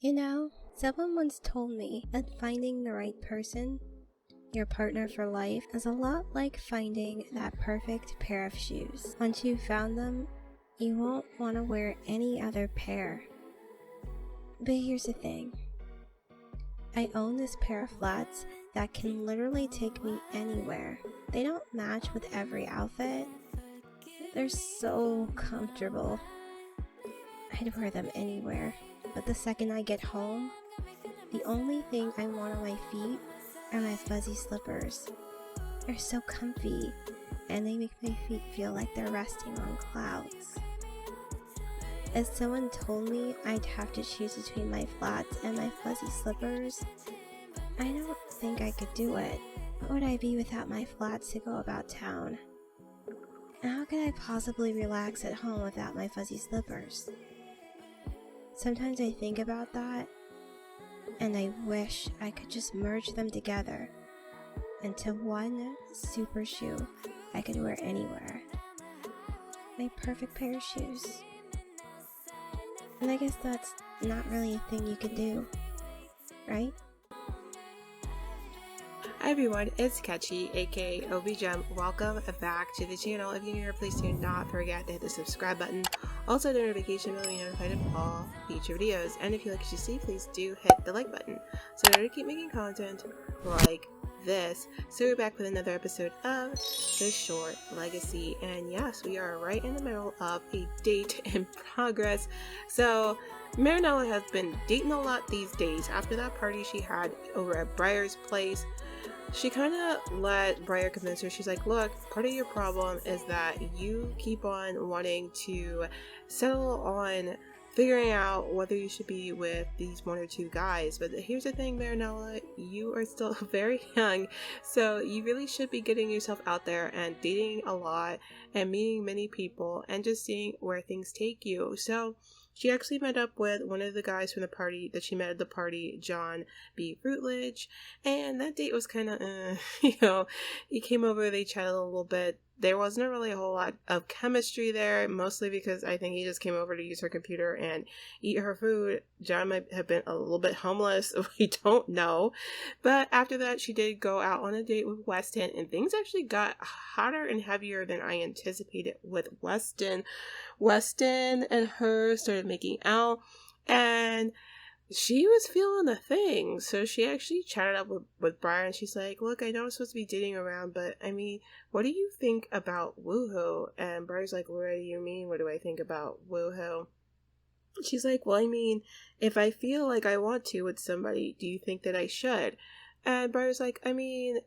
You know, someone once told me that finding the right person, your partner for life, is a lot like finding that perfect pair of shoes. Once you've found them, you won't want to wear any other pair. But here's the thing. I own this pair of flats that can literally take me anywhere. They don't match with every outfit. They're so comfortable. I'd wear them anywhere. But the second I get home, the only thing I want on my feet are my fuzzy slippers. They're so comfy, and they make my feet feel like they're resting on clouds. If someone told me I'd have to choose between my flats and my fuzzy slippers, I don't think I could do it. What would I be without my flats to go about town? And how could I possibly relax at home without my fuzzy slippers? Sometimes I think about that, and I wish I could just merge them together into one super shoe I could wear anywhere. My perfect pair of shoes. And I guess that's not really a thing you can do, right? Hi everyone, it's Catchy, aka OBiGem. Welcome back to the channel. If you're new here, please do not forget to hit the subscribe button. Also, the notification bell to be notified of all future videos. And if you like what you see, please do hit the like button. So in order to keep making content like this, so we're back with another episode of The Short Legacy. And yes, we are right in the middle of a date in progress. So Marinella has been dating a lot these days. After that party she had over at Briar's place, she kind of let Briar convince her. She's like, look, part of your problem is that you keep on wanting to settle on figuring out whether you should be with these one or two guys. But here's the thing, Marinella, you are still very young, so you really should be getting yourself out there and dating a lot and meeting many people and just seeing where things take you. So she actually met up with one of the guys from the party that she met at the party, John B. Fruitledge, and that date was kind of, he came over, they chatted a little bit. There wasn't really a whole lot of chemistry there, mostly because I think he just came over to use her computer and eat her food. John might have been a little bit homeless, we don't know. But after that, she did go out on a date with Weston, and things actually got hotter and heavier than I anticipated with Weston. Weston and her started making out, and she was feeling the thing. So she actually chatted up with Briar, and she's like, look, I know I'm supposed to be dating around, but I mean, what do you think about woohoo? And Briar's like, what do you mean? What do I think about woohoo? She's like, well, I mean, if I feel like I want to with somebody, do you think that I should? And Briar's like, I mean,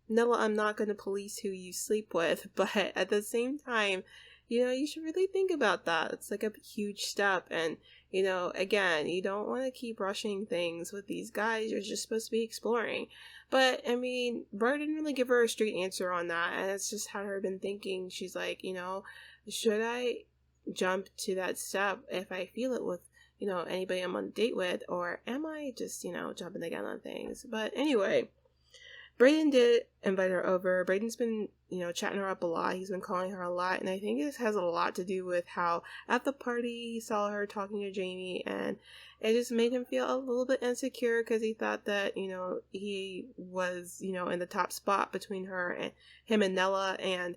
Nella, I'm not going to police who you sleep with, but at the same time, you should really think about that. It's like a huge step. And, again, you don't want to keep rushing things with these guys. You're just supposed to be exploring. But, I mean, Briar didn't really give her a straight answer on that. And it's just had her been thinking. She's like, should I jump to that step if I feel it with, anybody I'm on a date with? Or am I just, jumping the gun on things? But anyway, Braden did invite her over. Braden's been, chatting her up a lot. He's been calling her a lot. And I think this has a lot to do with how at the party he saw her talking to Jamie. And it just made him feel a little bit insecure because he thought that, he was, in the top spot between him and Nella. And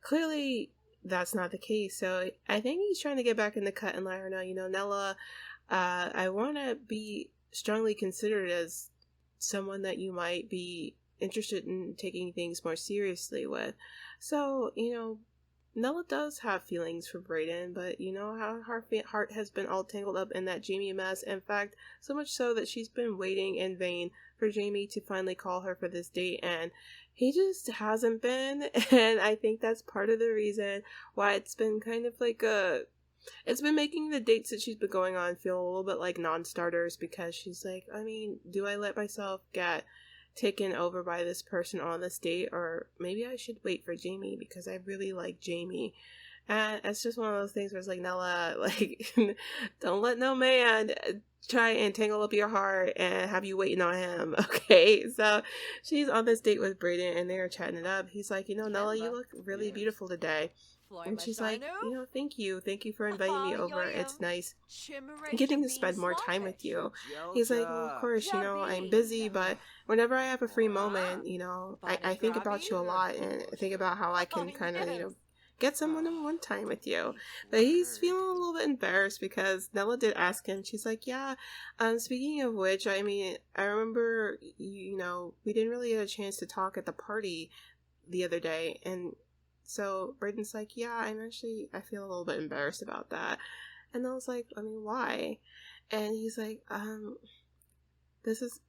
clearly that's not the case. So I think he's trying to get back in the cut and let her know, Nella, I want to be strongly considered as someone that you might be interested in taking things more seriously with. So, Nella does have feelings for Braden, but how her heart has been all tangled up in that Jamie mess. In fact, so much so that she's been waiting in vain for Jamie to finally call her for this date, and he just hasn't been. And I think that's part of the reason why it's been kind of like it's been making the dates that she's been going on feel a little bit like non-starters, because she's like, I mean, do I let myself get taken over by this person on this date, or maybe I should wait for Jamie because I really like Jamie? And it's just one of those things where it's like, Nella, like, don't let no man try and tangle up your heart and have you waiting on him, okay? So she's on this date with Braden, and they're chatting it up. He's like, Nella, you look really beautiful today. And she's like, thank you for inviting me over. It's nice getting to spend more time with you. He's like, well, of course, I'm busy, but whenever I have a free moment, I think about you a lot and think about how I can kind of, get some one-on-one time with you. But he's feeling a little bit embarrassed because Nella did ask him. She's like, yeah, speaking of which, I mean, I remember, we didn't really get a chance to talk at the party the other day. And so Braden's like, yeah, I feel a little bit embarrassed about that. And I was like, I mean, why? And he's like, this is,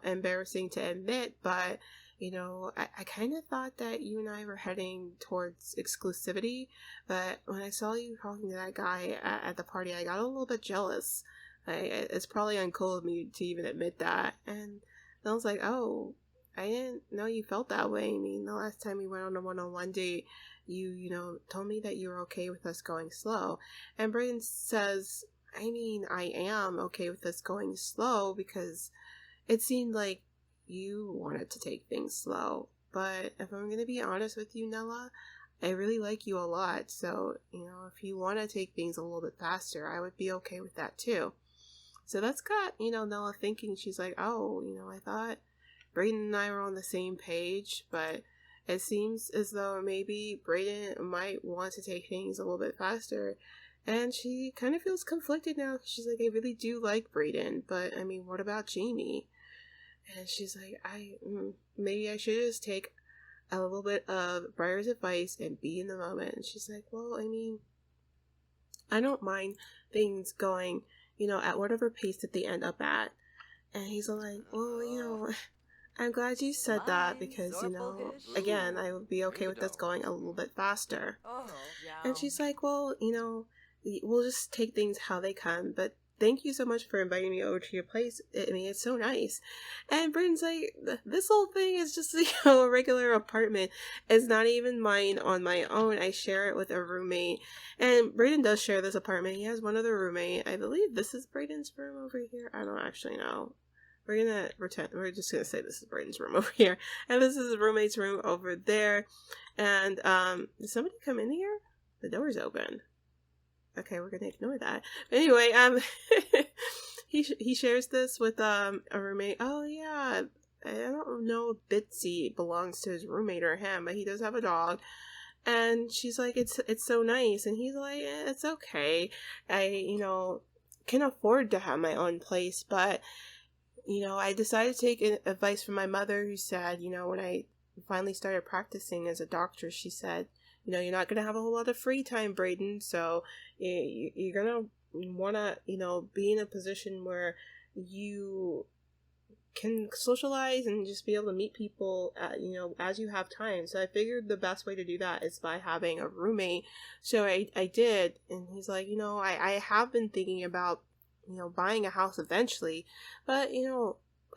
embarrassing to admit, but I kind of thought that you and I were heading towards exclusivity, but when I saw you talking to that guy at the party, I got a little bit jealous. It's probably uncool of me to even admit that. And I was like, oh, I didn't know you felt that way. I mean, the last time we went on a one-on-one date, you told me that you were okay with us going slow. And Braden says, I mean, I am okay with us going slow because it seemed like you wanted to take things slow. But if I'm going to be honest with you, Nella, I really like you a lot. So, if you want to take things a little bit faster, I would be okay with that too. So that's got, Nella thinking. She's like, oh, I thought Braden and I were on the same page, but it seems as though maybe Braden might want to take things a little bit faster. And she kind of feels conflicted now. She's like, I really do like Braden, but I mean, what about Jamie? And she's like, maybe I should just take a little bit of Briar's advice and be in the moment. And she's like, well, I mean, I don't mind things going, at whatever pace that they end up at. And he's like, well, I'm glad you said that because, again, I would be okay with us going a little bit faster. And she's like, well, we'll just take things how they come, but thank you so much for inviting me over to your place. I mean, it's so nice. And Braden's like, this whole thing is just, a regular apartment. It's not even mine on my own. I share it with a roommate. And Braden does share this apartment. He has one other roommate. I believe this is Braden's room over here. I don't actually know. We're just gonna say this is Braden's room over here. And this is his roommate's room over there. And, did somebody come in here? The door's open. Okay, we're gonna ignore that. Anyway, he shares this with a roommate. Oh yeah, I don't know if Bitsy belongs to his roommate or him, but he does have a dog. And she's like, it's so nice, and he's like, it's okay. I can afford to have my own place, but I decided to take advice from my mother, who said, when I finally started practicing as a doctor, she said, you're not going to have a whole lot of free time, Braden, so you're going to want to, be in a position where you can socialize and just be able to meet people, as you have time. So I figured the best way to do that is by having a roommate. So I did, and he's like, I have been thinking about, buying a house eventually, but,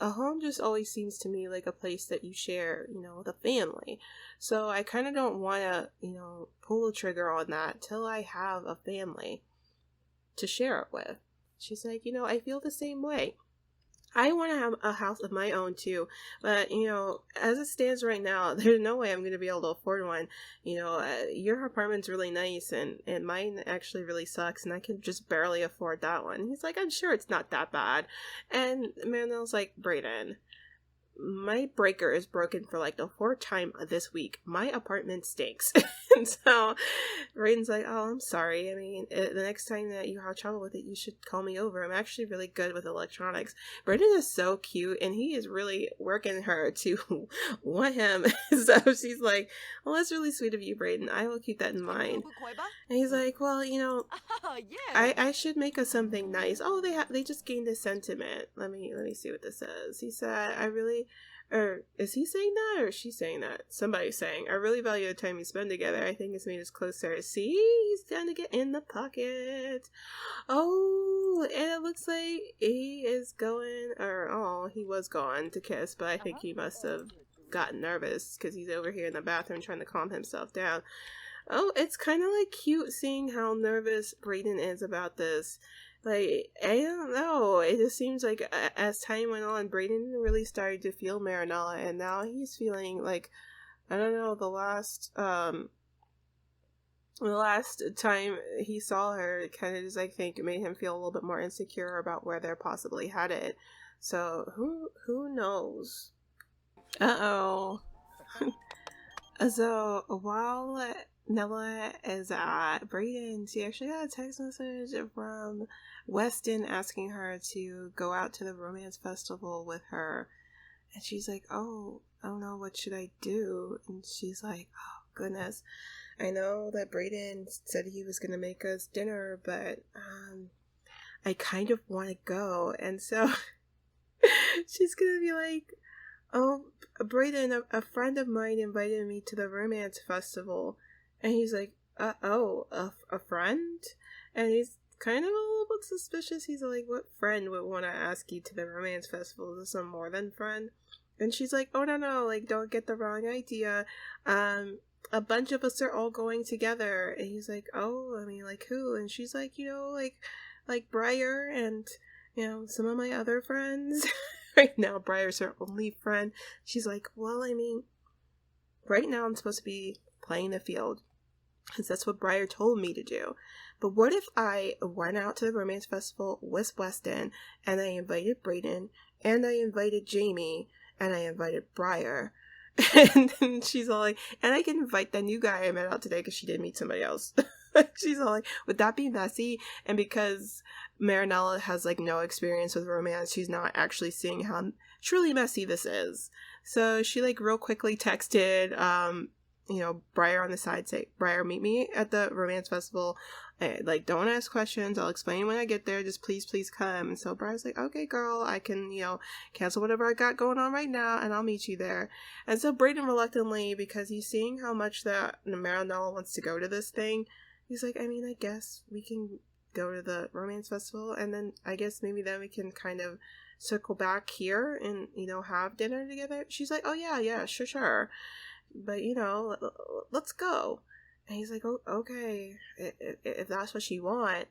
a home just always seems to me like a place that you share, with a family. So I kind of don't want to, pull the trigger on that till I have a family to share it with. She's like, I feel the same way. I want to have a house of my own too, but as it stands right now, there's no way I'm going to be able to afford one. Your apartment's really nice, and mine actually really sucks, and I can just barely afford that one. He's like, I'm sure it's not that bad. And Marinella's like, Braden, my breaker is broken for like the 4th time this week. My apartment stinks. And so Braden's like, oh, I'm sorry. I mean, the next time that you have trouble with it, you should call me over. I'm actually really good with electronics. Braden is so cute, and he is really working her to want him. So she's like, well, that's really sweet of you, Braden. I will keep that in mind. And he's like, well, I should make us something nice. Oh, they just gained a sentiment. Let me see what this says. He said, or is he saying that, or is she saying that? Somebody's saying, I really value the time you spend together. I think it's made us closer. See, he's trying to get in the pocket. Oh, and it looks like he is going, he was going to kiss, but I think he must have gotten nervous because he's over here in the bathroom trying to calm himself down. Oh, it's kind of like cute seeing how nervous Braden is about this. Like, I don't know. It just seems like as time went on, Braden really started to feel Marinella, and now he's feeling like, I don't know, the last the last time he saw her, it kind of just, I think, made him feel a little bit more insecure about where they're possibly headed. So who knows? Uh-oh. So while Nella is at Braden, she actually got a text message from Weston asking her to go out to the romance festival with her. And she's like, oh no, what should I do? And she's like, oh goodness, I know that Braden said he was going to make us dinner, but I kind of want to go. And so she's going to be like, oh, Braden, a friend of mine invited me to the romance festival. And he's like, a friend? And he's kind of a little bit suspicious. He's like, what friend would want to ask you to the romance festival? Is this some more than friend? And she's like, oh, no, like, don't get the wrong idea. A bunch of us are all going together. And he's like, oh, I mean, like, who? And she's like, like Briar and, some of my other friends. Right now, Briar's her only friend. She's like, well, I mean, right now I'm supposed to be playing the field, because that's what Briar told me to do. But what if I went out to the romance festival with Weston, and I invited Braden, and I invited Jamie, and I invited Briar? And then she's all like, and I can invite that new guy I met out today because she did meet somebody else. She's all like, would that be messy? And because Marinella has like no experience with romance, she's not actually seeing how truly messy this is. So she like real quickly texted Briar on the side, say, Briar, meet me at the romance festival. Like, don't ask questions, I'll explain when I get there, just please come. And so Briar's like, okay girl, I can cancel whatever I got going on right now and I'll meet you there. And so Braden reluctantly, because he's seeing how much that Marinella wants to go to this thing, he's like, I mean, I guess we can go to the romance festival, and then I guess maybe then we can kind of circle back here and have dinner together. She's like, oh yeah, sure, but let's go. And he's like, oh, okay, if that's what you want.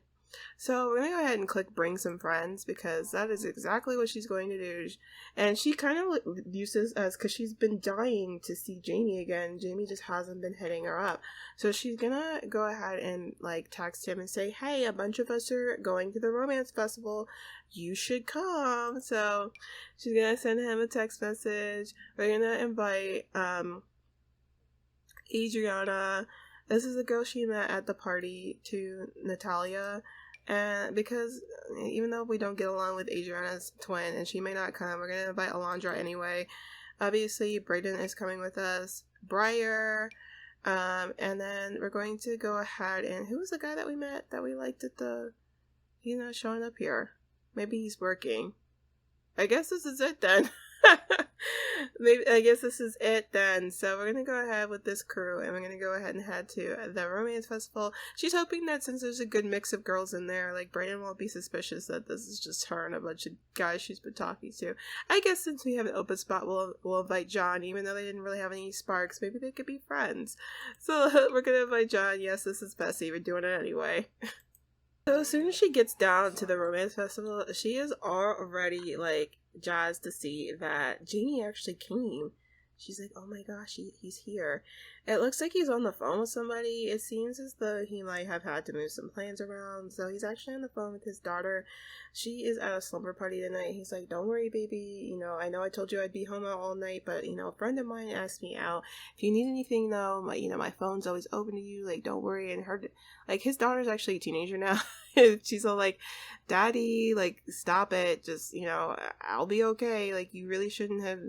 So we're gonna go ahead and click bring some friends, because that is exactly what she's going to do. And she kind of uses us because she's been dying to see Jamie again. Jamie just hasn't been hitting her up. So she's gonna go ahead and like text him and say, hey, a bunch of us are going to the romance festival, you should come. So she's gonna send him a text message. We're gonna invite Adriana. This is the girl she met at the party to Natalia. And because even though we don't get along with Adriana's twin and she may not come, we're going to invite Alondra anyway. Obviously, Braden is coming with us. Briar. And then we're going to go ahead and... Who was the guy that we met that we liked at the... showing up here? Maybe he's working. I guess this is it then. I guess this is it then. So we're gonna go ahead with this crew, and we're gonna go ahead and head to the romance festival. She's hoping that since there's a good mix of girls in there, like Braden won't be suspicious that this is just her and a bunch of guys she's been talking to. I guess since we have an open spot, we'll invite John, even though they didn't really have any sparks. Maybe they could be friends. So we're gonna invite John. Yes, this is Bessie. We're doing it anyway. So as soon as she gets down to the romance festival, she is already like jazzed to see that Jamie actually came. She's like, oh my gosh, he's here. It looks like he's on the phone with somebody. It seems as though he might have had to move some plans around. So he's actually on the phone with his daughter. She is at a slumber party tonight. He's like, don't worry, baby. I know I told you I'd be home all night, but, a friend of mine asked me out. If you need anything, though, my phone's always open to you. Like, don't worry. And his daughter's actually a teenager now. She's all like, Daddy, like, stop it. Just, I'll be okay. Like, you really shouldn't have,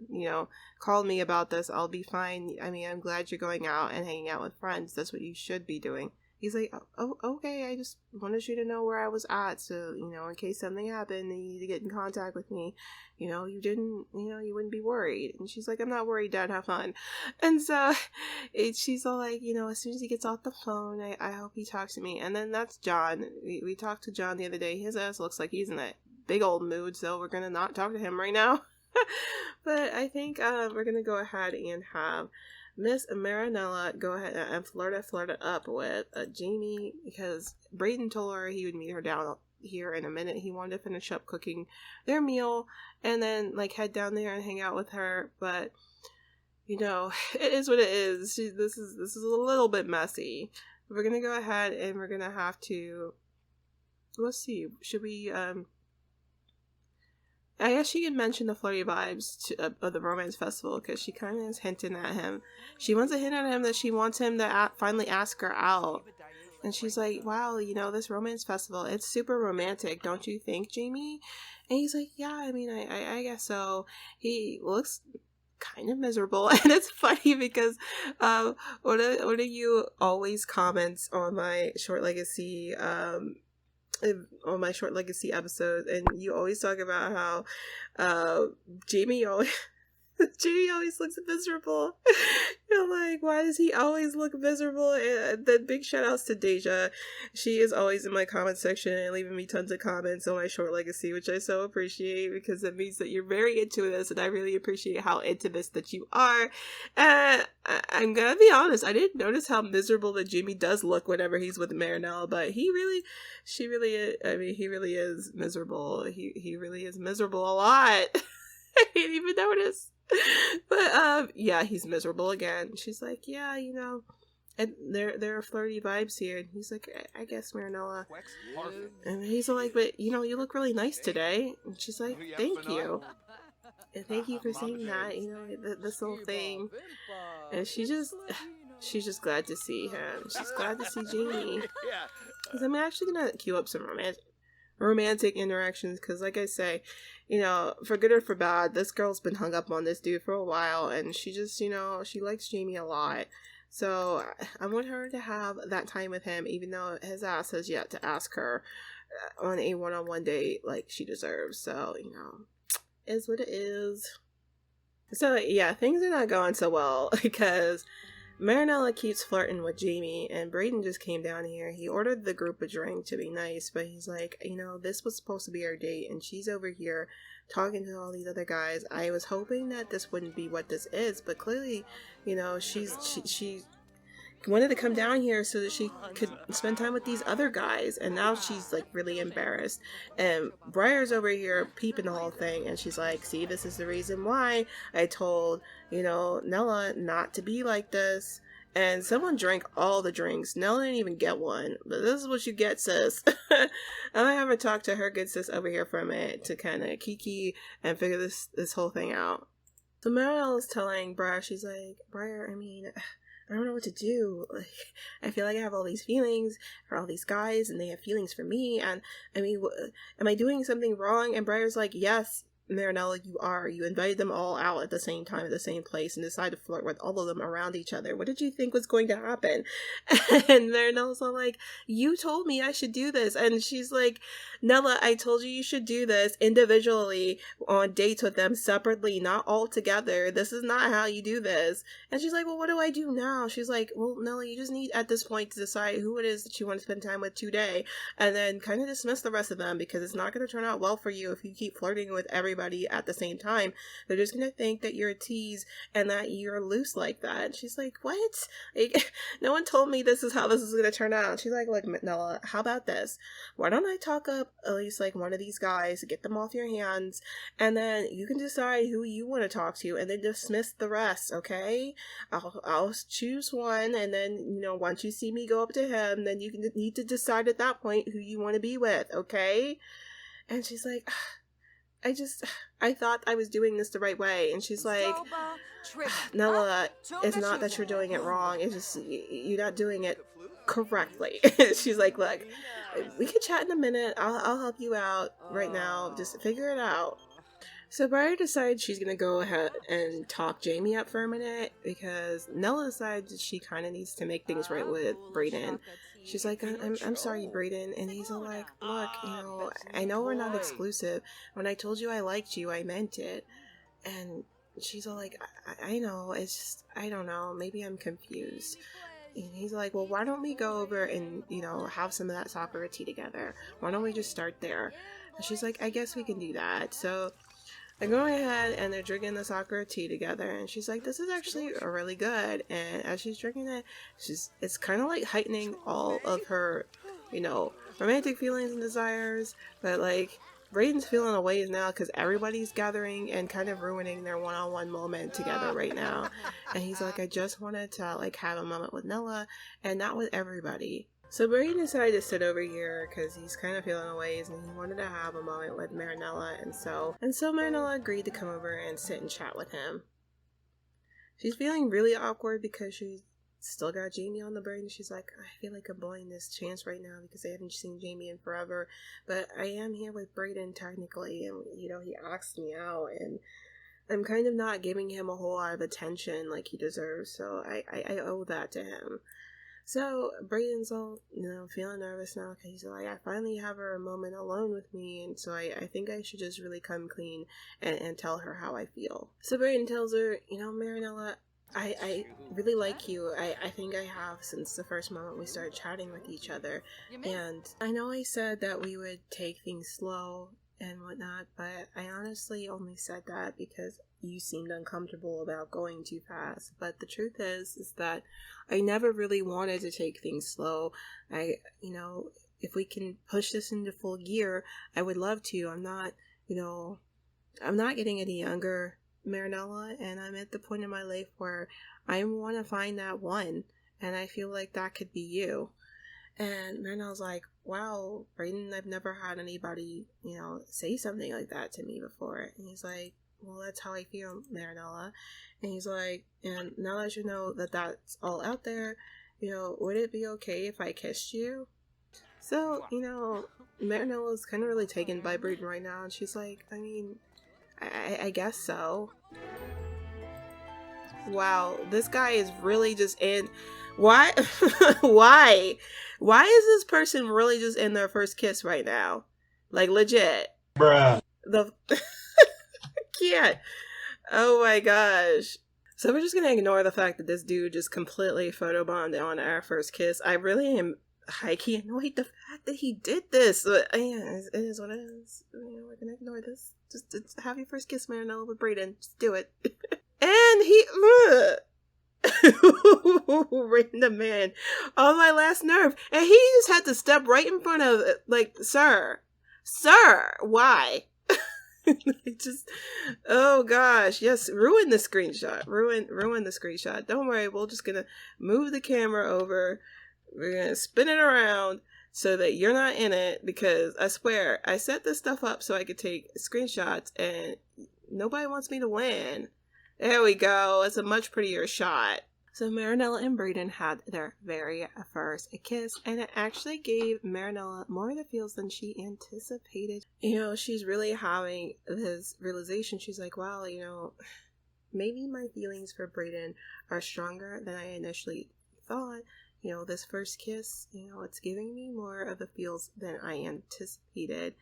called me about this. I'll be fine. I mean, I'm glad you're going out and hanging out with friends. That's what you should be doing. He's like, oh, okay, I just wanted you to know where I was at, so, in case something happened and you need to get in contact with me, you didn't, you wouldn't be worried. And she's like, I'm not worried, Dad, have fun. And so she's all like, as soon as he gets off the phone, I hope he talks to me. And then that's John. We talked to John the other day. His ass looks like he's in that big old mood, so we're gonna not talk to him right now. But I think we're gonna go ahead and have Miss Marinella go ahead and flirt it up with Jamie, because Braden told her he would meet her down here in a minute. He wanted to finish up cooking their meal and then head down there and hang out with her. But it is what it is. This is a little bit messy. we're gonna go ahead and we're gonna have to, let's see, should we, I guess she can mention the flirty vibes of the romance festival, because she kind of is hinting at him. She wants to hint at him that she wants him to finally ask her out. And she's like, wow, you know, this romance festival, it's super romantic, don't you think, Jamie? And he's like, yeah, I mean, I guess so. He looks kind of miserable. And it's funny because one of you always comments on my Short Legacy episodes, and you always talk about how Jamie always looks miserable. You're like, why does he always look miserable? And then big shout outs to Deja. She is always in my comment section and leaving me tons of comments on my Short Legacy, which I so appreciate, because it means that you're very into this, and I really appreciate how into this that you are. I'm gonna be honest, I didn't notice how miserable that Jamie does look whenever he's with Marinella, but he really is miserable. He really is miserable a lot. I didn't even notice. But yeah, he's miserable again. She's like, yeah, you know, and there are flirty vibes here. And he's like, I guess, Marinella. And he's like, but you know, you look really nice today. And she's like, thank you. And thank you for saying that, you know, this whole thing. And she's just glad to see him. She's glad to see Jamie. Because I'm actually gonna queue up some romantic interactions, because like I say, you know, for good or for bad, this girl's been hung up on this dude for a while, and she just, you know, she likes Jamie a lot. So I want her to have that time with him, even though his ass has yet to ask her on a one-on-one date like she deserves. So, you know, is what it is. So yeah, things are not going so well, because Marinella keeps flirting with Jamie, and Braden just came down here. He ordered the group a drink to be nice, but he's like, you know, this was supposed to be our date, and she's over here talking to all these other guys. I was hoping that this wouldn't be what this is, but clearly, you know, she wanted to come down here so that she could spend time with these other guys, and now she's like really embarrassed. And Briar's over here peeping the whole thing, and she's like, see, this is the reason why I told, you know, Nella not to be like this. And someone drank all the drinks. Nella didn't even get one, but this is what you get, sis. I'm gonna have her talk to her good sis over here for a minute to kind of kiki and figure this whole thing out. So Marielle's telling Briar, she's like, Briar, I mean, I don't know what to do. Like, I feel like I have all these feelings for all these guys, and they have feelings for me. And I mean, am I doing something wrong? And Briar's like, yes, Marinella, you are. You invited them all out at the same time, at the same place, and decided to flirt with all of them around each other. What did you think was going to happen? And Marinella's all like, you told me I should do this. And she's like, Nella, I told you should do this individually on dates with them separately, not all together. This is not how you do this. And she's like, well, what do I do now? She's like, well, Nella, you just need at this point to decide who it is that you want to spend time with today, and then kind of dismiss the rest of them, because it's not going to turn out well for you if you keep flirting with everybody at the same time. They're just going to think that you're a tease and that you're loose like that. And she's like, what? Like, no one told me this is how this is going to turn out. She's like, look, Nella, how about this? Why don't I talk up at least like one of these guys, get them off your hands, and then you can decide who you want to talk to, and then dismiss the rest, okay? I'll choose one, and then, you know, once you see me go up to him, then you can need to decide at that point who you want to be with, okay? And she's like, I thought I was doing this the right way. And she's like, Nella, it's not that you're doing it wrong. It's just, you're not doing it correctly. She's like, look, we can chat in a minute. I'll help you out right now. Just figure it out. So Briar decides she's going to go ahead and talk Jamie up for a minute, because Nella decides she kind of needs to make things right with Braden. She's like, I'm sorry, Braden. And he's all like, look, you know, I know we're not exclusive. When I told you I liked you, I meant it. And she's all like, I know, it's just, I don't know, maybe I'm confused. And he's like, well, why don't we go over and, you know, have some of that sakura tea together? Why don't we just start there? And she's like, I guess we can do that. So they're going ahead and they're drinking the sakura tea together, and she's like, this is actually really good. And as she's drinking it, it's kind of like heightening all of her, you know, romantic feelings and desires, but like Braden's feeling a ways now because everybody's gathering and kind of ruining their one-on-one moment together right now. And he's like, I just wanted to like have a moment with Nella and not with everybody. So Braden decided to sit over here because he's kind of feeling a ways and he wanted to have a moment with Marinella. And so Marinella agreed to come over and sit and chat with him. She's feeling really awkward because she's still got Jamie on the brain. She's like, I feel like I'm blowing this chance right now because I haven't seen Jamie in forever, but I am here with Braden technically, and you know, he asked me out and I'm kind of not giving him a whole lot of attention like he deserves, so I owe that to him. So Braden's all, you know, feeling nervous now because he's like, I finally have her a moment alone with me, and so I think I should just really come clean and tell her how I feel. So Braden tells her, you know, Marinella, I really like you. I think I have since the first moment we started chatting with each other. And I know I said that we would take things slow and whatnot, but I honestly only said that because you seemed uncomfortable about going too fast. But the truth is that I never really wanted to take things slow. You know, if we can push this into full gear, I would love to. I'm not getting any younger, Marinella, and I'm at the point in my life where I want to find that one, and I feel like that could be you. And Marinella's like, wow, Braden, I've never had anybody, you know, say something like that to me before. And he's like, well, that's how I feel, Marinella. And he's like, and now that you know that that's all out there, you know, would it be okay if I kissed you? So, you know, Marinella's kind of really taken by Braden right now, and she's like, I mean, I guess so. Wow, this guy is really just in. Why? Why is this person really just in their first kiss right now? Like, legit. Bruh. Can't. Oh my gosh. So we're just gonna ignore the fact that this dude just completely photobombed on our first kiss. I really am high-key annoyed the fact that he did this. But yeah, it is what it is. You know, we're gonna ignore this. Just have your first kiss, Marinella, with Braden. Just do it. And he random man on my last nerve, and he just had to step right in front of it, like, sir, why? Just, oh gosh, yes, ruin the screenshot. Ruin the screenshot. Don't worry, we're just gonna move the camera over. We're gonna spin it around so that you're not in it, because I swear I set this stuff up so I could take screenshots and nobody wants me to win. There we go. It's a much prettier shot. So Marinella and Braden had their very first kiss, and it actually gave Marinella more of the feels than she anticipated. You know, she's really having this realization. She's like, wow, you know, maybe my feelings for Braden are stronger than I initially thought. You know, this first kiss, you know, it's giving me more of the feels than I anticipated.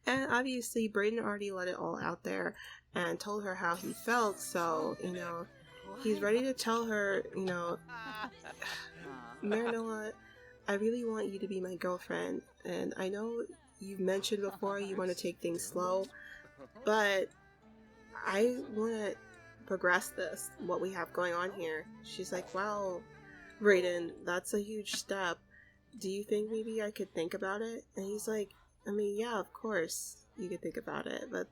And obviously, Braden already let it all out there and told her how he felt. So, you know, he's ready to tell her, you know, Marinella, I really want you to be my girlfriend. And I know you've mentioned before you want to take things slow, but I want to progress this, what we have going on here. She's like, wow, Braden, that's a huge step. Do you think maybe I could think about it? And he's like, I mean, yeah, of course you could think about it, but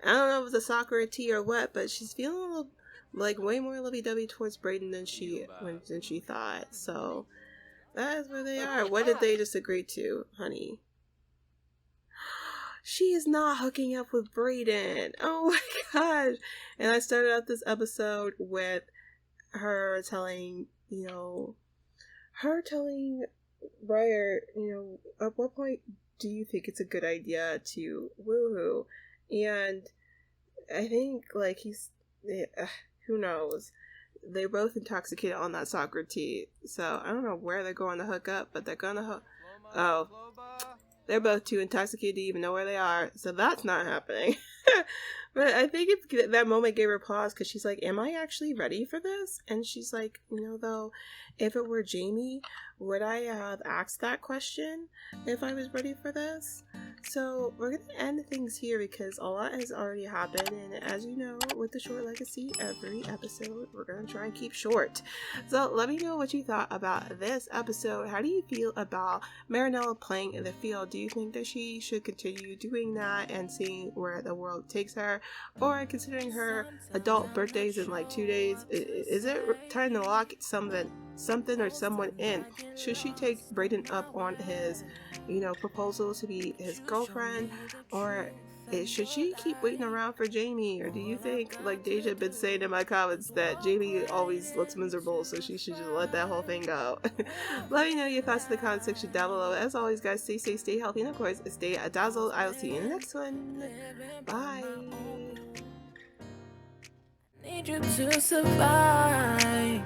I don't know if it's a sock or a tea or what, but she's feeling a little, like, way more lovey-dovey towards Braden than she thought. So that is where they are. What did they just agree to, honey? She is not hooking up with Braden. Oh my gosh. And I started out this episode with her telling, Briar, at what point do you think it's a good idea to woohoo? And I think, like, who knows? They're both intoxicated on that soccer tea. So I don't know where they're going to hook up, but they're gonna they're both too intoxicated to even know where they are. So that's not happening. But I think that moment gave her pause, because she's like, am I actually ready for this? And she's like, though, if it were Jamie, would I have asked that question if I was ready for this? So we're going to end things here because a lot has already happened, and as you know, with the short legacy, every episode we're going to try and keep short. So let me know what you thought about this episode. How do you feel about Marinella playing in the field? Do you think that she should continue doing that and seeing where the world takes her? Or considering her adult birthdays in like 2 days, is it time to lock something or someone in? Should she take Braden up on his proposal to be his girlfriend, or should she keep waiting around for Jamie? Or do you think, like Deja been saying in my comments, that Jamie always looks miserable, so she should just let that whole thing go? Let me know your thoughts in the comment section down below. As always, guys, stay safe, stay healthy, and of course, stay dazzled. I will see you in the next one. Bye. Need you to survive.